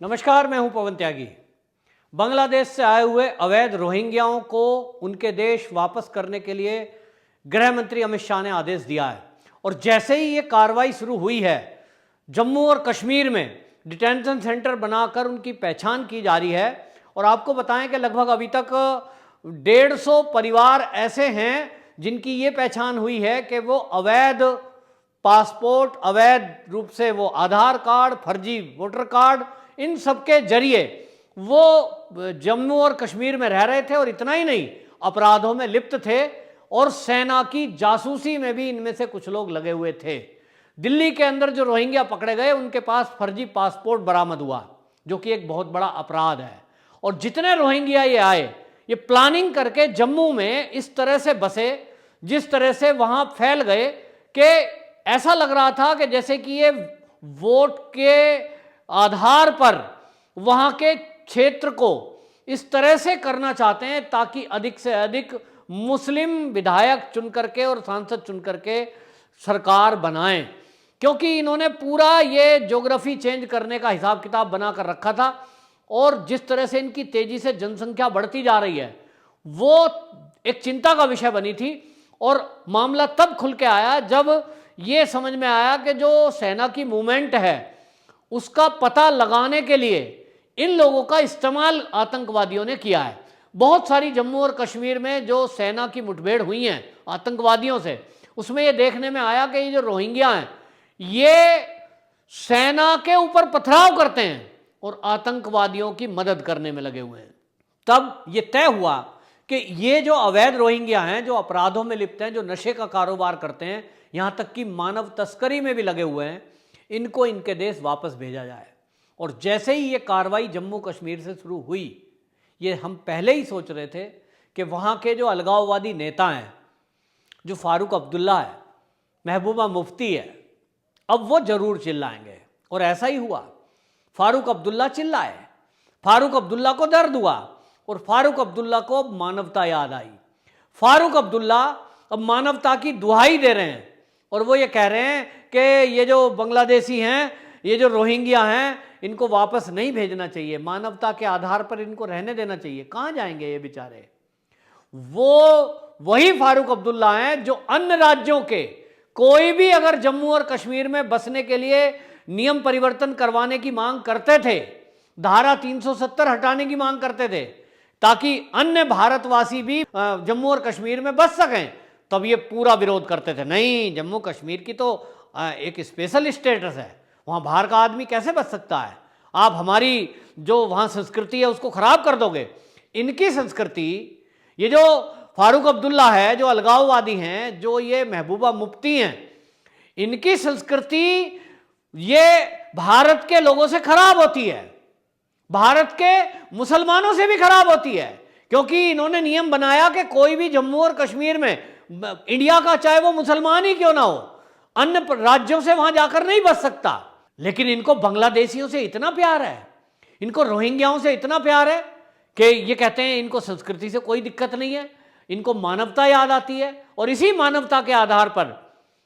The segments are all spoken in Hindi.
नमस्कार, मैं हूं पवन त्यागी। बांग्लादेश से आए हुए अवैध रोहिंग्याओं को उनके देश वापस करने के लिए गृह मंत्री अमित शाह ने आदेश दिया है और जैसे ही ये कार्रवाई शुरू हुई है, जम्मू और कश्मीर में डिटेंशन सेंटर बनाकर उनकी पहचान की जा रही है। और आपको बताएं कि लगभग अभी तक 150 परिवार ऐसे हैं जिनकी ये पहचान हुई है कि वो अवैध पासपोर्ट, अवैध रूप से वो आधार कार्ड, फर्जी वोटर कार्ड, इन सब के जरिए वो जम्मू और कश्मीर में रह रहे थे। और इतना ही नहीं, अपराधों में लिप्त थे और सेना की जासूसी में भी इनमें से कुछ लोग लगे हुए थे। दिल्ली के अंदर जो रोहिंग्या पकड़े गए, उनके पास फर्जी पासपोर्ट बरामद हुआ, जो कि एक बहुत बड़ा अपराध है। और जितने रोहिंग्या ये आए, ये प्लानिंग करके जम्मू में इस तरह से बसे, जिस तरह से वहां फैल गए कि ऐसा लग रहा था कि जैसे कि ये वोट के आधार पर वहां के क्षेत्र को इस तरह से करना चाहते हैं ताकि अधिक से अधिक मुस्लिम विधायक चुन करके और सांसद चुन करके सरकार बनाएं, क्योंकि इन्होंने पूरा ये ज्योग्राफी चेंज करने का हिसाब किताब बनाकर रखा था। और जिस तरह से इनकी तेजी से जनसंख्या बढ़ती जा रही है, वो एक चिंता का विषय बनी थी। और मामला तब खुल के आया जब ये समझ में आया कि जो सेना की मूवमेंट है, उसका पता लगाने के लिए इन लोगों का इस्तेमाल आतंकवादियों ने किया है। बहुत सारी जम्मू और कश्मीर में जो सेना की मुठभेड़ हुई हैं आतंकवादियों से, उसमें ये देखने में आया कि ये जो रोहिंग्या हैं, ये सेना के ऊपर पथराव करते हैं और आतंकवादियों की मदद करने में लगे हुए हैं। तब ये तय हुआ कि ये जो अवैध रोहिंग्या हैं, जो अपराधों में लिप्त हैं, जो नशे का कारोबार करते हैं, यहां तक कि मानव तस्करी में भी लगे हुए हैं, इनको इनके देश वापस भेजा जाए। और जैसे ही ये कार्रवाई जम्मू कश्मीर से शुरू हुई, ये हम पहले ही सोच रहे थे कि वहाँ के जो अलगाववादी नेता हैं, जो फारूक अब्दुल्ला है, महबूबा मुफ्ती है, अब वो जरूर चिल्लाएंगे। और ऐसा ही हुआ। फारूक अब्दुल्ला चिल्लाए, फारूक अब्दुल्ला को दर्द हुआ और फारूक अब्दुल्ला को अब मानवता याद आई। फारूक अब्दुल्ला अब मानवता की दुहाई दे रहे हैं और वो ये कह रहे हैं कि ये जो बांग्लादेशी हैं, ये जो रोहिंग्या हैं, इनको वापस नहीं भेजना चाहिए, मानवता के आधार पर इनको रहने देना चाहिए। कहाँ जाएंगे ये बेचारे? वो वही फारूक अब्दुल्ला हैं जो अन्य राज्यों के कोई भी अगर जम्मू और कश्मीर में बसने के लिए नियम परिवर्तन करवाने की मांग करते थे, धारा 370 हटाने की मांग करते थे ताकि अन्य भारतवासी भी जम्मू और कश्मीर में बस सकें, तब ये पूरा विरोध करते थे। नहीं, जम्मू कश्मीर की तो एक स्पेशल स्टेटस है, वहाँ बाहर का आदमी कैसे बच सकता है? आप हमारी जो वहाँ संस्कृति है उसको खराब कर दोगे। इनकी संस्कृति, ये जो फारूक अब्दुल्ला है, जो अलगाववादी हैं, जो ये महबूबा मुफ्ती हैं, इनकी संस्कृति ये भारत के लोगों से खराब होती है, भारत के मुसलमानों से भी खराब होती है, क्योंकि इन्होंने नियम बनाया कि कोई भी जम्मू और कश्मीर में, इंडिया का चाहे वो मुसलमान ही क्यों ना हो, अन्य राज्यों से वहां जाकर नहीं बच सकता। लेकिन इनको बांग्लादेशियों से इतना प्यार है, इनको रोहिंग्याओं से इतना प्यार है कि ये कहते हैं इनको संस्कृति से कोई दिक्कत नहीं है, इनको मानवता याद आती है। और इसी मानवता के आधार पर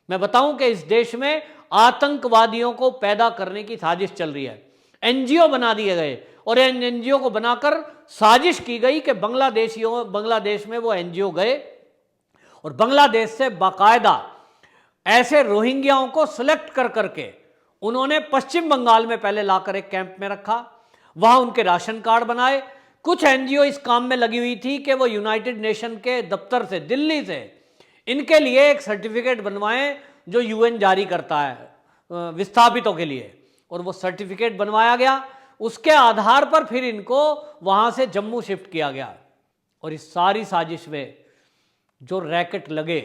मैं बताऊं कि इस देश में आतंकवादियों को पैदा करने की साजिश चल रही है। एनजीओ बना दिए गए और इन एनजीओ को बनाकर साजिश की गई कि बांग्लादेश में वो एनजीओ गए और बांग्लादेश से बाकायदा ऐसे रोहिंग्याओं को सिलेक्ट कर करके उन्होंने पश्चिम बंगाल में पहले लाकर एक कैंप में रखा, वहां उनके राशन कार्ड बनाए। कुछ एनजीओ इस काम में लगी हुई थी कि वो यूनाइटेड नेशन के दफ्तर से, दिल्ली से, इनके लिए एक सर्टिफिकेट बनवाएं जो यूएन जारी करता है विस्थापितों के लिए। और वो सर्टिफिकेट बनवाया गया, उसके आधार पर फिर इनको वहां से जम्मू शिफ्ट किया गया। और इस सारी साजिश में जो रैकेट लगे,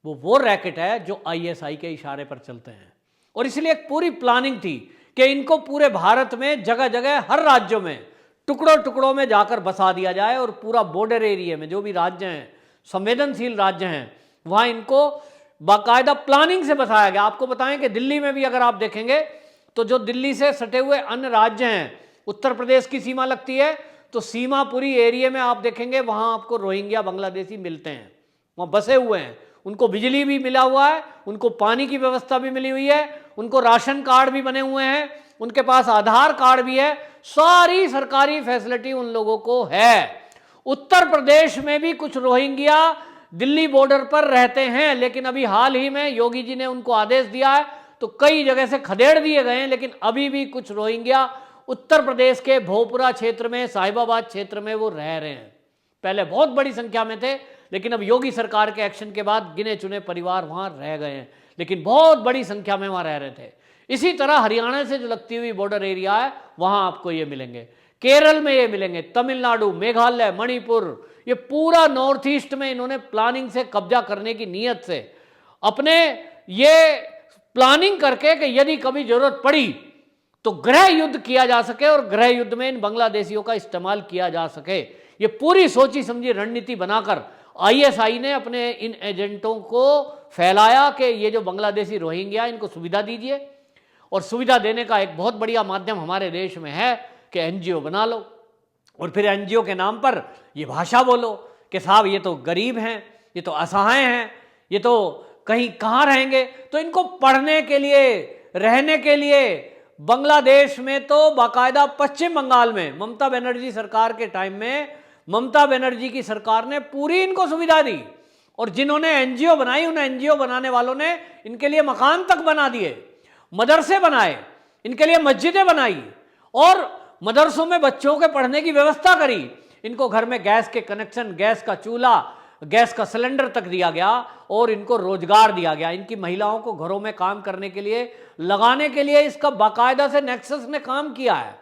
वो रैकेट है जो आईएसआई के इशारे पर चलते हैं। और इसलिए एक पूरी प्लानिंग थी कि इनको पूरे भारत में जगह जगह, हर राज्यों में टुकड़ों टुकड़ों में जाकर बसा दिया जाए और पूरा बॉर्डर एरिया में जो भी राज्य हैं, संवेदनशील राज्य हैं, वहां इनको बाकायदा प्लानिंग से बसाया गया। आपको बताएं कि दिल्ली में भी अगर आप देखेंगे तो जो दिल्ली से सटे हुए अन्य राज्य हैं, उत्तर प्रदेश की सीमा लगती है, तो सीमापुरी एरिया में आप देखेंगे वहां आपको रोहिंग्या बांग्लादेशी मिलते हैं, वहां बसे हुए हैं। उनको बिजली भी मिला हुआ है, उनको पानी की व्यवस्था भी मिली हुई है, उनको राशन कार्ड भी बने हुए हैं, उनके पास आधार कार्ड भी है, सारी सरकारी फैसिलिटी उन लोगों को है। उत्तर प्रदेश में भी कुछ रोहिंग्या दिल्ली बॉर्डर पर रहते हैं, लेकिन अभी हाल ही में योगी जी ने उनको आदेश दिया है तो कई जगह से खदेड़ दिए गए हैं, लेकिन अभी भी कुछ रोहिंग्या उत्तर प्रदेश के भोपुरा क्षेत्र में, साहिबाबाद क्षेत्र में वो रह रहे हैं। पहले बहुत बड़ी संख्या में थे, लेकिन अब योगी सरकार के एक्शन के बाद गिने चुने परिवार वहां रह गए हैं, लेकिन बहुत बड़ी संख्या में वहां रह रहे थे। इसी तरह हरियाणा से जो लगती हुई बॉर्डर एरिया है वहां आपको ये मिलेंगे, केरल में ये मिलेंगे, तमिलनाडु, मेघालय, मणिपुर, ये पूरा नॉर्थ ईस्ट में इन्होंने प्लानिंग से कब्जा करने की नीयत से अपने ये प्लानिंग करके कि यदि कभी जरूरत पड़ी तो गृह युद्ध किया जा सके और गृह युद्ध में इन बांग्लादेशियों का इस्तेमाल किया जा सके, ये पूरी सोची समझी रणनीति बनाकर आईएसआई ने अपने इन एजेंटों को फैलाया कि ये जो बांग्लादेशी रोहिंग्या इनको सुविधा दीजिए, और सुविधा देने का एक बहुत बढ़िया माध्यम हमारे देश में है कि एनजीओ बना लो और फिर एनजीओ के नाम पर ये भाषा बोलो कि साहब ये तो गरीब हैं, ये तो असहाय हैं, ये तो कहीं कहाँ रहेंगे। तो इनको पढ़ने के लिए, रहने के लिए बांग्लादेश में तो बाकायदा पश्चिम बंगाल में ममता बनर्जी सरकार के टाइम में ममता बनर्जी की सरकार ने पूरी इनको सुविधा दी, और जिन्होंने एनजीओ बनाई उन एनजीओ बनाने वालों ने इनके लिए मकान तक बना दिए, मदरसे बनाए, इनके लिए मस्जिदें बनाई और मदरसों में बच्चों के पढ़ने की व्यवस्था करी। इनको घर में गैस के कनेक्शन, गैस का चूल्हा, गैस का सिलेंडर तक दिया गया और इनको रोजगार दिया गया। इनकी महिलाओं को घरों में काम करने के लिए लगाने के लिए इसका बाकायदा से नेक्सस ने काम किया है।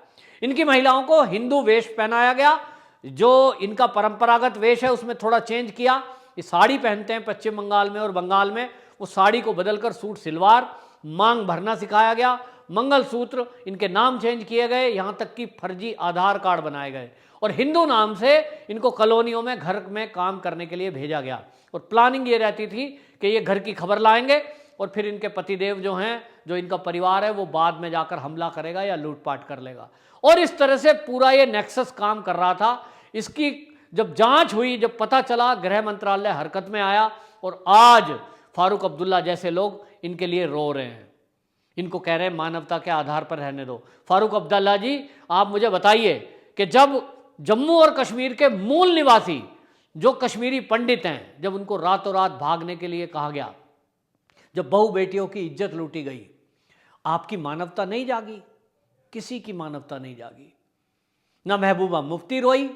इनकी महिलाओं को हिंदू वेश पहनाया गया, जो इनका परंपरागत वेश है उसमें थोड़ा चेंज किया। ये साड़ी पहनते हैं पश्चिम बंगाल में और बंगाल में, वो साड़ी को बदलकर सूट सलवार, मांग भरना सिखाया गया, मंगलसूत्र इनके नाम चेंज किए गए, यहां तक कि फर्जी आधार कार्ड बनाए गए और हिंदू नाम से इनको कॉलोनियों में घर में काम करने के लिए भेजा गया। और प्लानिंग ये रहती थी कि ये घर की खबर लाएंगे और फिर इनके पतिदेव जो हैं, जो इनका परिवार है, वो बाद में जाकर हमला करेगा या लूटपाट कर लेगा। और इस तरह से पूरा ये नेक्सस काम कर रहा था। इसकी जब जांच हुई, जब पता चला, गृह मंत्रालय हरकत में आया और आज फारूक अब्दुल्ला जैसे लोग इनके लिए रो रहे हैं, इनको कह रहे हैं मानवता के आधार पर रहने दो। फारूक अब्दुल्ला जी, आप मुझे बताइए कि जब जम्मू और कश्मीर के मूल निवासी जो कश्मीरी पंडित हैं, जब उनको रातों रात भागने के लिए कहा गया, जब बहू बेटियों की इज्जत लूटी गई, आपकी मानवता नहीं जागी? किसी की मानवता नहीं जागी। ना महबूबा मुफ्ती रोई,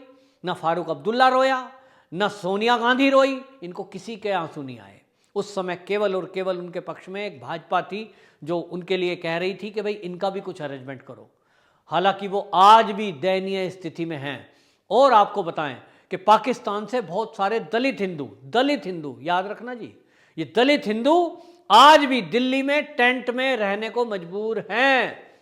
ना फारूक अब्दुल्ला रोया, ना सोनिया गांधी रोई, इनको किसी के आंसू नहीं आए। उस समय केवल और केवल उनके पक्ष में एक भाजपा थी जो उनके लिए कह रही थी कि भाई इनका भी कुछ अरेंजमेंट करो। हालांकि वो आज भी दयनीय स्थिति में हैं। और आपको बताएं कि पाकिस्तान से बहुत सारे दलित हिंदू, याद रखना जी, ये दलित हिंदू आज भी दिल्ली में टेंट में रहने को मजबूर हैं।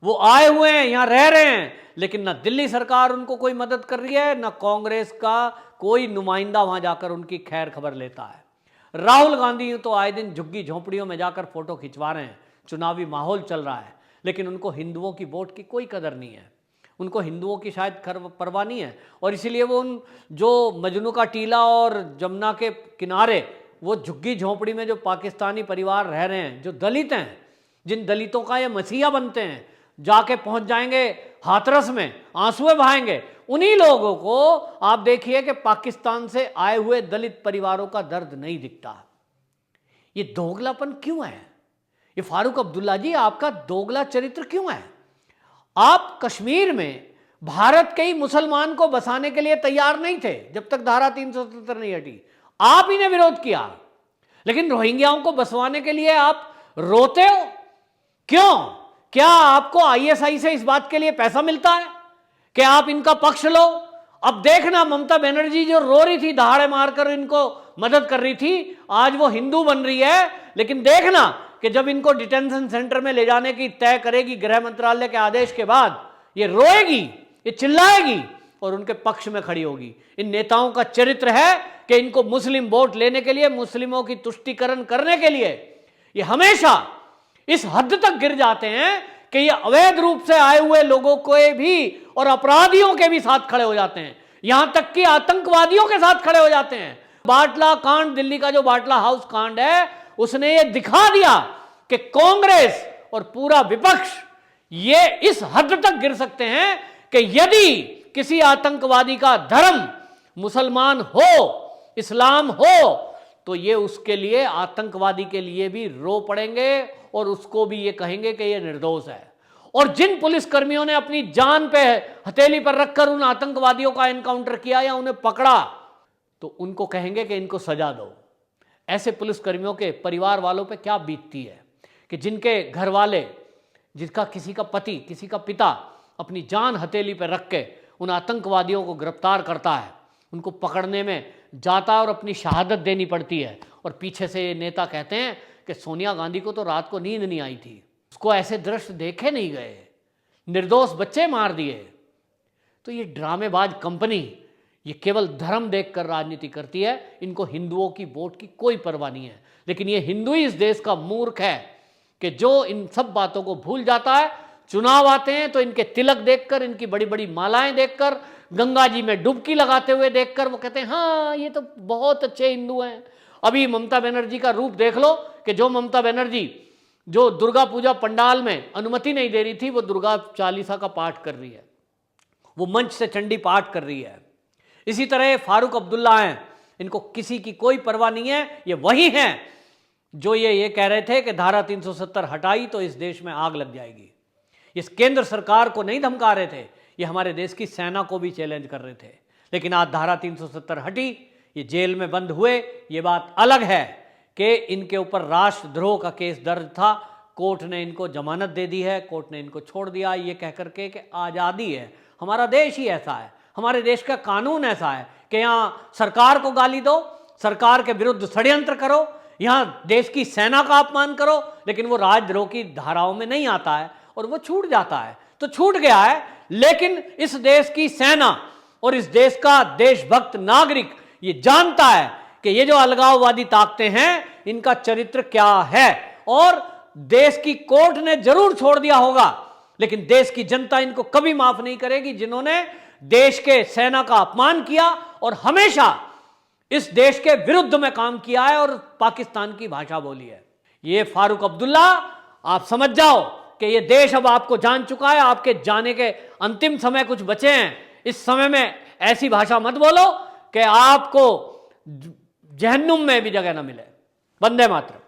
वो आए हुए हैं, यहां रह रहे हैं, लेकिन ना दिल्ली सरकार उनको कोई मदद कर रही है, ना कांग्रेस का कोई नुमाइंदा वहां जाकर उनकी खैर खबर लेता है। राहुल गांधी तो आए दिन झुग्गी झोंपड़ियों में जाकर फोटो खिंचवा रहे हैं, चुनावी माहौल चल रहा है, लेकिन उनको हिंदुओं की वोट की कोई कदर नहीं है, उनको हिंदुओं की शायद परवाह नहीं है। और इसीलिए वो उन जो मजनू का टीला और जमुना के किनारे वो झुग्गी झोंपड़ी में जो पाकिस्तानी परिवार रह रहे हैं, जो दलित हैं, जिन दलितों का ये मसीहा बनते हैं, जाके पहुंच जाएंगे हाथरस में, आंसुए बहाएंगे, उन्हीं लोगों को आप देखिए कि पाकिस्तान से आए हुए दलित परिवारों का दर्द नहीं दिखता। ये दोगलापन क्यों है? ये फारूक अब्दुल्ला जी, आपका दोगला चरित्र क्यों है? आप कश्मीर में भारत के ही मुसलमान को बसाने के लिए तैयार नहीं थे जब तक धारा 377 नहीं हटी, आप ही ने विरोध किया, लेकिन रोहिंग्याओं को बसवाने के लिए आप रोते हो क्यों? क्या आपको आईएसआई से इस बात के लिए पैसा मिलता है कि आप इनका पक्ष लो? अब देखना, ममता बनर्जी जो रो रही थी, दहाड़े मारकर इनको मदद कर रही थी, आज वो हिंदू बन रही है, लेकिन देखना कि जब इनको डिटेंशन सेंटर में ले जाने की तय करेगी गृह मंत्रालय के आदेश के बाद, ये रोएगी, ये चिल्लाएगी और उनके पक्ष में खड़ी होगी। इन नेताओं का चरित्र है कि इनको मुस्लिम वोट लेने के लिए, मुस्लिमों की तुष्टीकरण करने के लिए ये हमेशा इस हद तक गिर जाते हैं कि ये अवैध रूप से आए हुए लोगों को भी और अपराधियों के भी साथ खड़े हो जाते हैं, यहां तक कि आतंकवादियों के साथ खड़े हो जाते हैं। बाटला कांड, दिल्ली का जो बाटला हाउस कांड है, उसने ये दिखा दिया कि कांग्रेस और पूरा विपक्ष ये इस हद तक गिर सकते हैं कि यदि किसी आतंकवादी का धर्म मुसलमान हो, इस्लाम हो, तो ये उसके लिए, आतंकवादी के लिए भी रो पड़ेंगे और उसको भी ये कहेंगे कि ये निर्दोष है। और जिन पुलिसकर्मियों ने अपनी जान पे हथेली पर रखकर उन आतंकवादियों का एनकाउंटर किया या उन्हें पकड़ा, तो उनको कहेंगे कि इनको सजा दो। ऐसे पुलिसकर्मियों के परिवार वालों पे क्या बीतती है कि जिनके घर वाले, जिसका किसी का पति, किसी का पिता अपनी जान हथेली पर रख के उन आतंकवादियों को गिरफ्तार करता है, उनको पकड़ने में जाता है और अपनी शहादत देनी पड़ती है, और पीछे से ये नेता कहते हैं कि सोनिया गांधी को तो रात को नींद नहीं आई थी, उसको ऐसे दृश्य देखे नहीं गए, निर्दोष बच्चे मार दिए। तो ये ड्रामेबाज कंपनी ये केवल धर्म देखकर राजनीति करती है, इनको हिंदुओं की वोट की कोई परवाह नहीं है। लेकिन ये हिंदू ही इस देश का मूर्ख है कि जो इन सब बातों को भूल जाता है। चुनाव आते हैं तो इनके तिलक देखकर, इनकी बड़ी बड़ी मालाएं देखकर, गंगा जी में डुबकी लगाते हुए देखकर वो कहते हैं हाँ ये तो बहुत अच्छे हिंदू हैं। अभी ममता बनर्जी का रूप देख लो कि जो ममता बनर्जी जो दुर्गा पूजा पंडाल में अनुमति नहीं दे रही थी, वो दुर्गा चालीसा का पाठ कर रही है, वो मंच से चंडी पाठ कर रही है। इसी तरह फारूक अब्दुल्ला हैं, इनको किसी की कोई परवाह नहीं है। ये वही हैं जो ये कह रहे थे कि धारा 370 हटाई तो इस देश में आग लग जाएगी। इस केंद्र सरकार को नहीं धमका रहे थे, ये हमारे देश की सेना को भी चैलेंज कर रहे थे। लेकिन आज धारा 370 हटी, ये जेल में बंद हुए। ये बात अलग है कि इनके ऊपर राष्ट्रद्रोह का केस दर्ज था, कोर्ट ने इनको जमानत दे दी है, कोर्ट ने इनको छोड़ दिया ये कह करके कि आज़ादी है। हमारा देश ही ऐसा है, हमारे देश का कानून ऐसा है कि यहाँ सरकार को गाली दो, सरकार के विरुद्ध षड्यंत्र करो, यहाँ देश की सेना का अपमान करो, लेकिन वो राजद्रोह की धाराओं में नहीं आता है और वो छूट जाता है। तो छूट गया है, लेकिन इस देश की सेना और इस देश का देशभक्त नागरिक ये जानता है कि ये जो अलगाववादी ताकतें हैं इनका चरित्र क्या है। और देश की कोर्ट ने जरूर छोड़ दिया होगा, लेकिन देश की जनता इनको कभी माफ नहीं करेगी जिन्होंने देश के सेना का अपमान किया और हमेशा इस देश के विरुद्ध में काम किया है और पाकिस्तान की भाषा बोली है। ये फारूक अब्दुल्ला, आप समझ जाओ कि ये देश अब आपको जान चुका है। आपके जाने के अंतिम समय कुछ बचे हैं। इस समय में ऐसी भाषा मत बोलो कि आपको जहन्नुम में भी जगह ना मिले। वंदे मातरम।